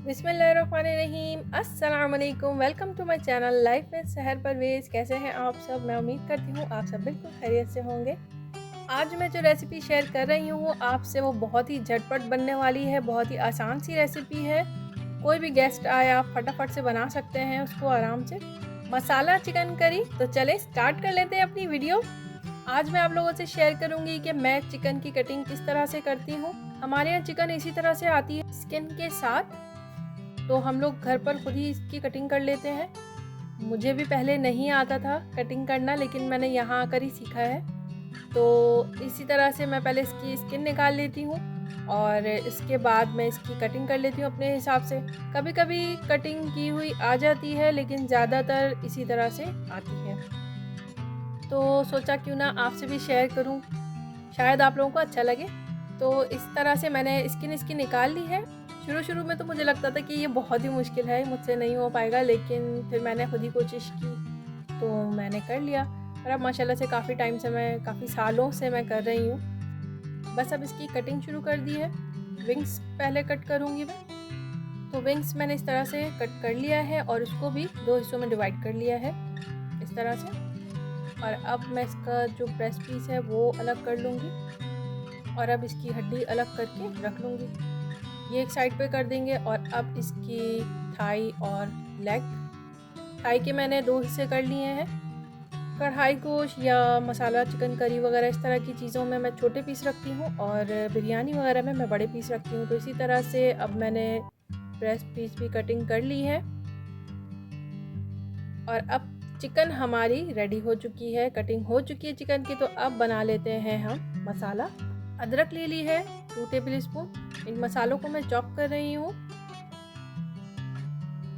बिस्मिल्लाहिर्रहमानिर्रहीम। अस्सलाम वालेकुम। Welcome to my channel life में सहर परवेज़। कैसे हैं आप सब? मैं उम्मीद करती हूँ आप सब बिल्कुल खैरियत से होंगे। आज मैं जो रेसिपी शेयर कर रही हूँ आपसे वो बहुत ही झटपट बनने वाली है, बहुत ही आसान सी रेसिपी है। कोई भी गेस्ट आए आप फटाफट से बना सकते हैं उसको आराम से। मसाला चिकन करी। तो चले स्टार्ट कर लेते हैं अपनी वीडियो। आज मैं आप लोगों से शेयर करूंगी कि मैं चिकन की कटिंग किस तरह से करती हूँ। हमारे यहाँ चिकन इसी तरह से आती है स्किन के साथ, तो हम लोग घर पर खुद ही इसकी कटिंग कर लेते हैं। मुझे भी पहले नहीं आता था कटिंग करना, लेकिन मैंने यहाँ आकर ही सीखा है। तो इसी तरह से मैं पहले इसकी स्किन निकाल लेती हूँ और इसके बाद मैं इसकी कटिंग कर लेती हूँ अपने हिसाब से। कभी कभी कटिंग की हुई आ जाती है, लेकिन ज़्यादातर इसी तरह से आती है। तो सोचा क्यों ना आपसे भी शेयर करूँ, शायद आप लोगों को अच्छा लगे। तो इस तरह से मैंने स्किन इसकी निकाल ली है। शुरू में तो मुझे लगता था कि ये बहुत ही मुश्किल है, मुझसे नहीं हो पाएगा, लेकिन फिर मैंने खुद ही कोशिश की तो मैंने कर लिया। और अब माशाल्लाह से काफ़ी टाइम से काफ़ी सालों से मैं कर रही हूँ। बस अब इसकी कटिंग शुरू कर दी है। विंग्स पहले कट करूँगी मैं। तो विंग्स मैंने इस तरह से कट कर लिया है और उसको भी 2 हिस्सों में डिवाइड कर लिया है इस तरह से। और अब मैं इसका जो ब्रेस्ट पीस है वो अलग कर लूँगी और अब इसकी हड्डी अलग करके रख लूँगी। ये एक साइड पे कर देंगे। और अब इसकी थाई और लेग, थाई के मैंने 2 हिस्से कर लिए हैं। कढ़ाई गोश्त या मसाला चिकन करी वगैरह इस तरह की चीज़ों में मैं छोटे पीस रखती हूँ और बिरयानी वगैरह में मैं बड़े पीस रखती हूँ। तो इसी तरह से अब मैंने ब्रेस्ट पीस भी कटिंग कर ली है। और अब चिकन हमारी रेडी हो चुकी है, कटिंग हो चुकी है चिकन की। तो अब बना लेते हैं हम मसाला। अदरक ले ली है 2 टेबल स्पून। इन मसालों को मैं चॉप कर रही हूँ।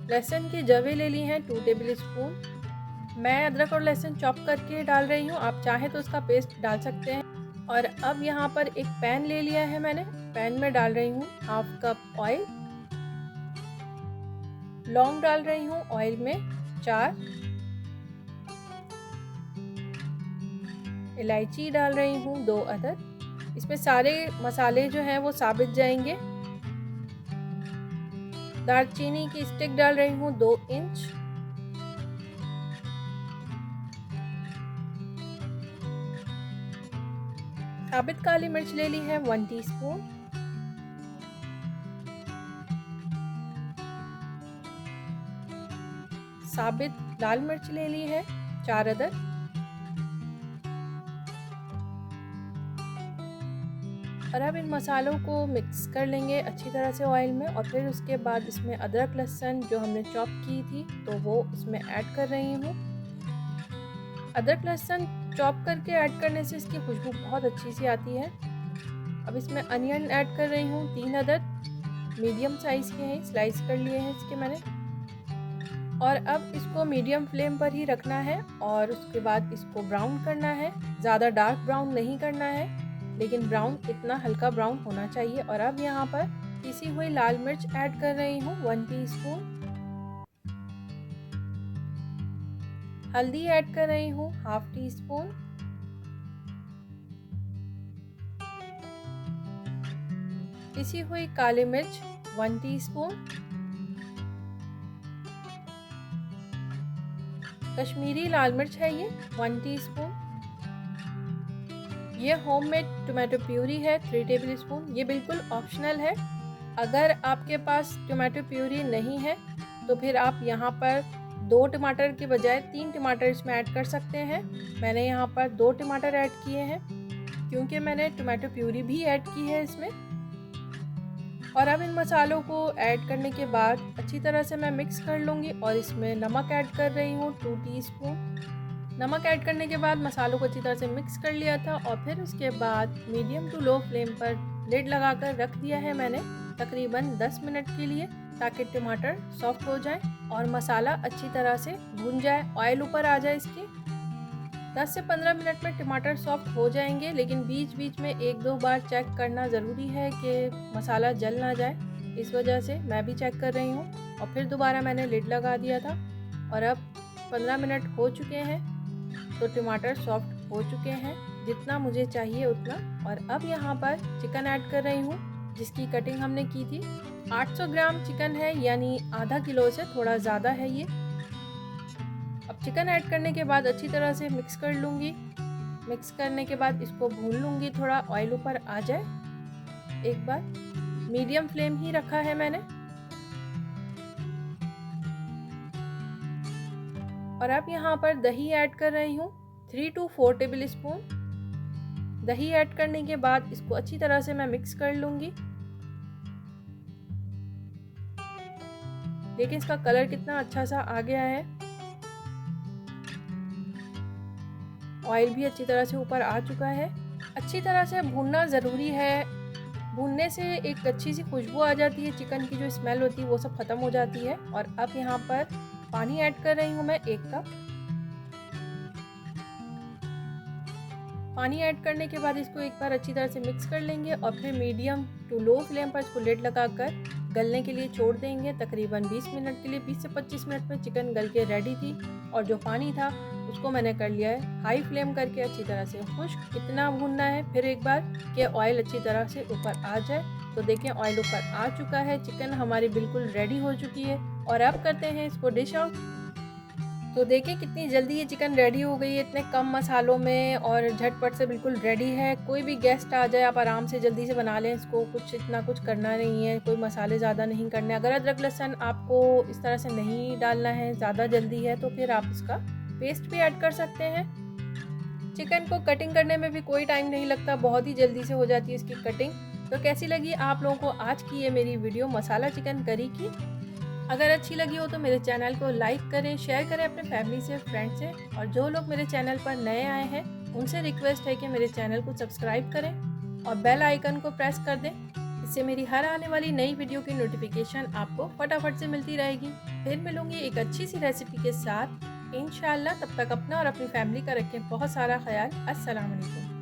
लहसुन की जवे ले ली हैं 2 टेबल स्पून। मैं अदरक और लहसुन चॉप करके डाल रही हूँ, आप चाहें तो उसका पेस्ट डाल सकते हैं। और अब यहाँ पर एक पैन ले लिया है मैंने। पैन में डाल रही हूँ 1/2 कप ऑयल। लौंग डाल रही हूँ ऑयल में 4। इलायची डाल रही हूँ 2 अदद। इसमें सारे मसाले जो हैं वो साबित जाएंगे। दालचीनी की स्टिक डाल रही हूँ 2 इंच। साबित काली मिर्च ले ली है 1 टीस्पून। साबित लाल मिर्च ले ली है 4 अदद। और अब इन मसालों को मिक्स कर लेंगे अच्छी तरह से ऑयल में। और फिर उसके बाद इसमें अदरक लहसुन जो हमने चॉप की थी तो वो इसमें ऐड कर रही हूँ। अदरक लहसुन चॉप करके ऐड करने से इसकी खुशबू बहुत अच्छी सी आती है। अब इसमें अनियन ऐड कर रही हूँ 3 अदद। मीडियम साइज़ के हैं, स्लाइस कर लिए हैं इसके मैंने। और अब इसको मीडियम फ्लेम पर ही रखना है और उसके बाद इसको ब्राउन करना है। ज़्यादा डार्क ब्राउन नहीं करना है, लेकिन ब्राउन इतना हल्का ब्राउन होना चाहिए। और अब यहाँ पर पिसी हुई लाल मिर्च ऐड कर रही हूँ 1 टीस्पून। हल्दी ऐड कर रही हूँ 1/2 टीस्पून। पिसी हुई काली मिर्च 1 टीस्पून। कश्मीरी लाल मिर्च है ये 1 टीस्पून। ये होममेड टोमेटो प्यूरी है 3 टेबल स्पून। ये बिल्कुल ऑप्शनल है। अगर आपके पास टोमेटो प्यूरी नहीं है तो फिर आप यहाँ पर 2 टमाटर के बजाय 3 टमाटर इसमें ऐड कर सकते हैं। मैंने यहाँ पर 2 टमाटर ऐड किए हैं क्योंकि मैंने टोमेटो प्यूरी भी ऐड की है इसमें। और अब इन मसालों को ऐड करने के बाद अच्छी तरह से मैं मिक्स कर लूँगी। और इसमें नमक ऐड कर रही हूँ 2 टीस्पून। नमक ऐड करने के बाद मसालों को अच्छी तरह से मिक्स कर लिया था और फिर उसके बाद मीडियम टू लो फ्लेम पर लिड लगाकर रख दिया है मैंने तकरीबन 10 मिनट के लिए, ताकि टमाटर सॉफ्ट हो जाए और मसाला अच्छी तरह से भुन जाए, ऑयल ऊपर आ जाए इसके। 10 से 15 मिनट में टमाटर सॉफ्ट हो जाएंगे, लेकिन बीच बीच में 1-2 बार चेक करना ज़रूरी है कि मसाला जल ना जाए। इस वजह से मैं भी चेक कर रही हूँ और फिर दोबारा मैंने लिड लगा दिया था। और अब 15 मिनट हो चुके हैं तो टमाटर सॉफ्ट हो चुके हैं जितना मुझे चाहिए उतना। और अब यहाँ पर चिकन ऐड कर रही हूँ जिसकी कटिंग हमने की थी। 800 ग्राम चिकन है, यानी आधा किलो से थोड़ा ज़्यादा है ये। अब चिकन ऐड करने के बाद अच्छी तरह से मिक्स कर लूँगी। मिक्स करने के बाद इसको भून लूँगी, थोड़ा ऑयल ऊपर आ जाए एक बार। मीडियम फ्लेम ही रखा है मैंने। और अब यहाँ पर दही ऐड कर रही हूँ, 3 to 4 टेबल स्पून। दही ऐड करने के बाद इसको अच्छी तरह से मैं मिक्स कर लूँगी। देखिए इसका कलर कितना अच्छा सा आ गया है। ऑयल भी अच्छी तरह से ऊपर आ चुका है। अच्छी तरह से भूनना ज़रूरी है। भूनने से एक अच्छी सी खुशबू आ जाती है, चिकन की जो स्मेल होती है वो सब ख़त्म हो जाती है। और अब यहाँ पर पानी ऐड कर रही हूँ मैं 1 कप। पानी ऐड करने के बाद इसको एक बार अच्छी तरह से मिक्स कर लेंगे और फिर मीडियम टू लो फ्लेम पर इसको लिड लगाकर गलने के लिए छोड़ देंगे। तकरीबन 20 मिनट के लिए, 20 से 25 मिनट में चिकन गल के रेडी थी। और जो पानी था उसको मैंने कर लिया है हाई फ्लेम करके अच्छी तरह से खुश्क। इतना भूनना है फिर एक बार कि ऑयल अच्छी तरह से ऊपर आ जाए। तो देखें ऑयल ऊपर आ चुका है, चिकन हमारी बिल्कुल रेडी हो चुकी है। और अब करते हैं इसको डिश आउट। तो देखिए कितनी जल्दी ये चिकन रेडी हो गई है, इतने कम मसालों में और झटपट से बिल्कुल रेडी है। कोई भी गेस्ट आ जाए आप आराम से जल्दी से बना लें इसको, कुछ इतना कुछ करना नहीं है, कोई मसाले ज़्यादा नहीं करने। अगर अदरक लहसुन आपको इस तरह से नहीं डालना है, ज़्यादा जल्दी है, तो फिर आप इसका पेस्ट भी ऐड कर सकते हैं। चिकन को कटिंग करने में भी कोई टाइम नहीं लगता, बहुत ही जल्दी से हो जाती है इसकी कटिंग। तो कैसी लगी आप लोगों को आज की ये मेरी वीडियो मसाला चिकन करी की? अगर अच्छी लगी हो तो मेरे चैनल को लाइक करें, शेयर करें अपने फैमिली से, फ्रेंड से। और जो लोग मेरे चैनल पर नए आए हैं उनसे रिक्वेस्ट है कि मेरे चैनल को सब्सक्राइब करें और बेल आइकन को प्रेस कर दें। इससे मेरी हर आने वाली नई वीडियो की नोटिफिकेशन आपको फटाफट से मिलती रहेगी। फिर मिलूंगी एक अच्छी सी रेसिपी के साथ इंशाल्लाह। तब तक अपना और अपनी फैमिली का रखें बहुत सारा ख्याल। अस्सलाम वालेकुम।